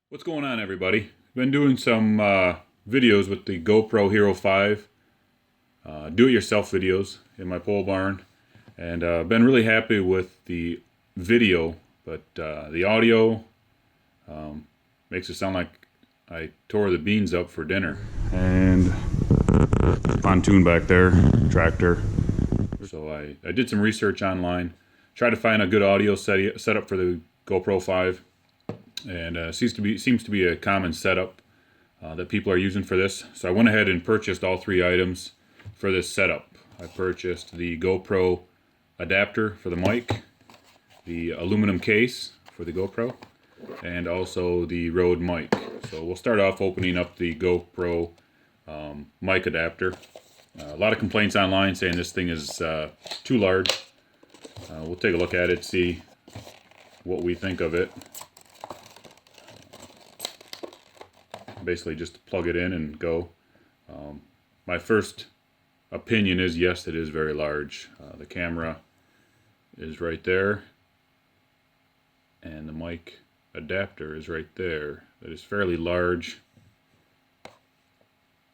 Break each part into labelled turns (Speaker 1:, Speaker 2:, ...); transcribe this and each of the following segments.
Speaker 1: What's going on, everybody? Been doing some videos with the GoPro Hero 5 do-it-yourself videos in my pole barn, and been really happy with the video, but the audio makes it sound like I tore the beans up for dinner. And pontoon back there, tractor. So I did some research online, tried to find a good audio setup for the GoPro 5. And seems to be a common setup that people are using for this. So I went ahead and purchased all three items for this setup. I purchased the GoPro adapter for the mic, the aluminum case for the GoPro, and also the Rode mic. So we'll start off opening up the GoPro mic adapter. A lot of complaints online saying this thing is too large. We'll take a look at it, see what we think of it. Basically just plug it in and go. My first opinion is yes, it is very large. The camera is right there and the mic adapter is right there. That is fairly large.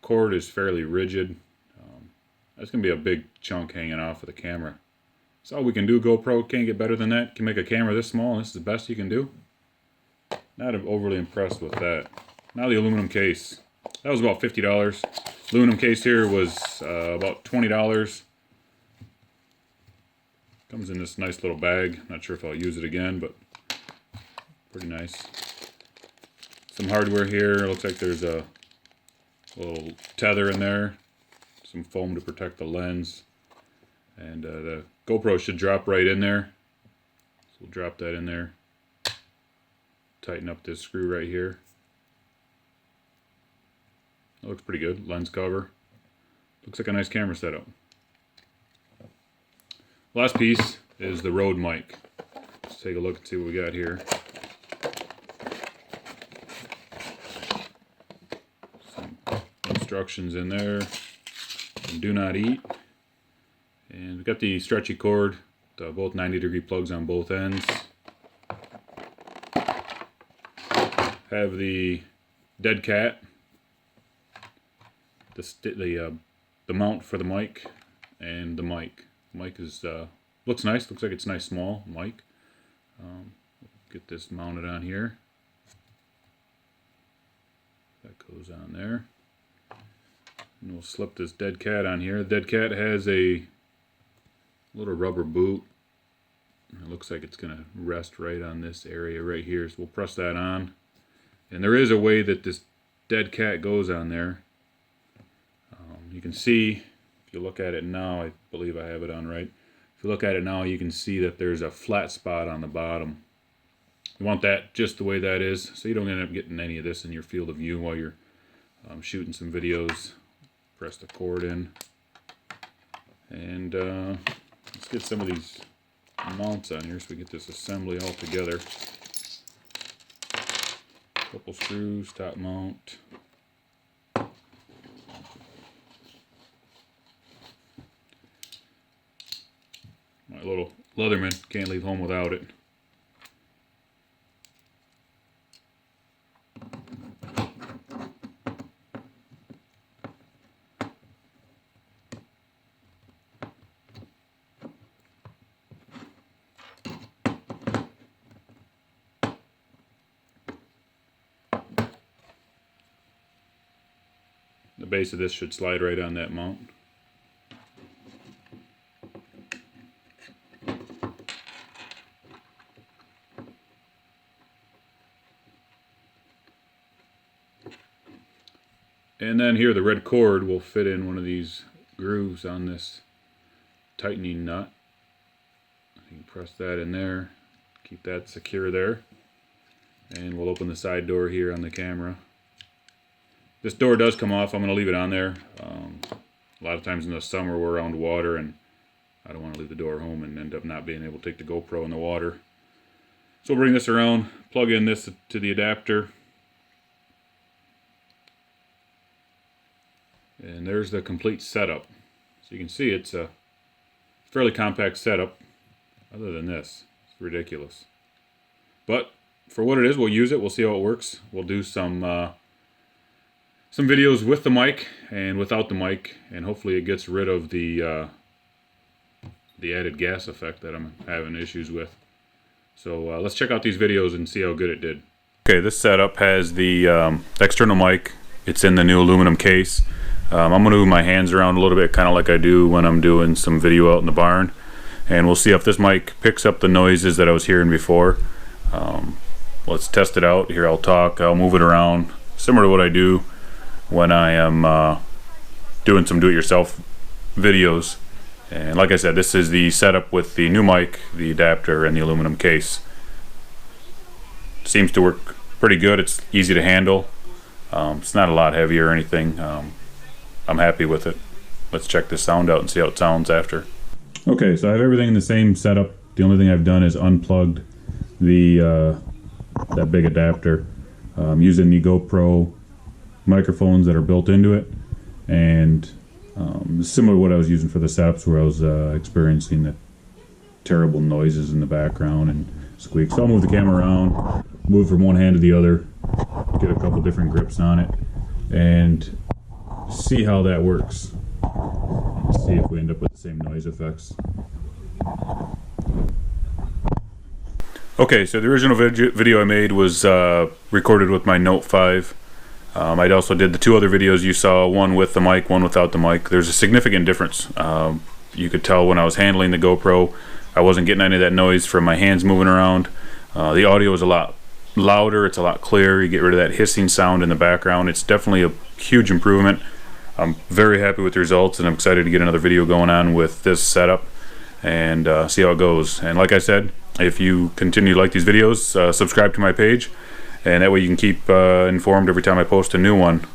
Speaker 1: Cord is fairly rigid. That's gonna be a big chunk hanging off of the camera. That's all we can do. GoPro can't get better than that. Can make a camera this small and this is the best you can do. Not overly impressed with that. Now the aluminum case. That was about $50. Aluminum case here was about $20. Comes in this nice little bag. Not sure if I'll use it again, but pretty nice. Some hardware here. Looks like there's a little tether in there. Some foam to protect the lens. And the GoPro should drop right in there. So we'll drop that in there. Tighten up this screw right here. That looks pretty good. Lens cover. Looks like a nice camera setup. Last piece is the Rode mic. Let's take a look and see what we got here. Some instructions in there. Some do not eat. And we got the stretchy cord. Both 90-degree plugs on both ends. Have the dead cat. The mount for the mic and the mic. The mic is looks nice. Looks like it's a nice small mic. Get this mounted on here. That goes on there. And we'll slip this dead cat on here. The dead cat has a little rubber boot. It looks like it's going to rest right on this area right here. So we'll press that on. And there is a way that this dead cat goes on there. You can see, if you look at it now, I believe I have it on right. If you look at it now, you can see that there's a flat spot on the bottom. You want that just the way that is, so you don't end up getting any of this in your field of view while you're shooting some videos. Press the cord in. And let's get some of these mounts on here so we get this assembly all together. Couple screws, top mount. My little Leatherman, can't leave home without it. The base of this should slide right on that mount. And then here the red cord will fit in one of these grooves on this tightening nut. You can press that in there, keep that secure there. And we'll open the side door here on the camera. This door does come off. I'm going to leave it on there. A lot of times in the summer we're around water and I don't want to leave the door home and end up not being able to take the GoPro in the water. So we'll bring this around, plug in this to the adapter. And there's the complete setup. So you can see it's a fairly compact setup. Other than this, it's ridiculous. But for what it is, we'll use it. We'll see how it works. We'll do some videos with the mic and without the mic, and hopefully it gets rid of the added gas effect that I'm having issues with. So let's check out these videos and see how good it did. Okay, this setup has the external mic. It's in the new aluminum case. I'm going to move my hands around a little bit, kind of like I do when I'm doing some video out in the barn. And we'll see if this mic picks up the noises that I was hearing before. Let's test it out. Here I'll talk, I'll move it around, similar to what I do when I am doing some do-it-yourself videos. And like I said, this is the setup with the new mic, the adapter, and the aluminum case. Seems to work pretty good. It's easy to handle. It's not a lot heavy or anything. I'm happy with it. Let's check this sound out and see how it sounds after. Okay, so I have everything in the same setup. The only thing I've done is unplugged the that big adapter. I'm using the Gopro microphones that are built into it, and similar to what I was using for the setups, where I was experiencing the terrible noises in the background and squeaks. So I'll move the camera around, move from one hand to the other, get a couple different grips on it, and see how that works. See if we end up with the same noise effects. Okay, so the original video I made was recorded with my Note 5. I also did the two other videos you saw, one with the mic, one without the mic. There's a significant difference. You could tell when I was handling the GoPro, I wasn't getting any of that noise from my hands moving around. The audio is a lot louder, it's a lot clearer. You get rid of that hissing sound in the background. It's definitely a huge improvement. I'm very happy with the results, and I'm excited to get another video going on with this setup and see how it goes. And like I said, if you continue to like these videos, subscribe to my page, and that way you can keep informed every time I post a new one.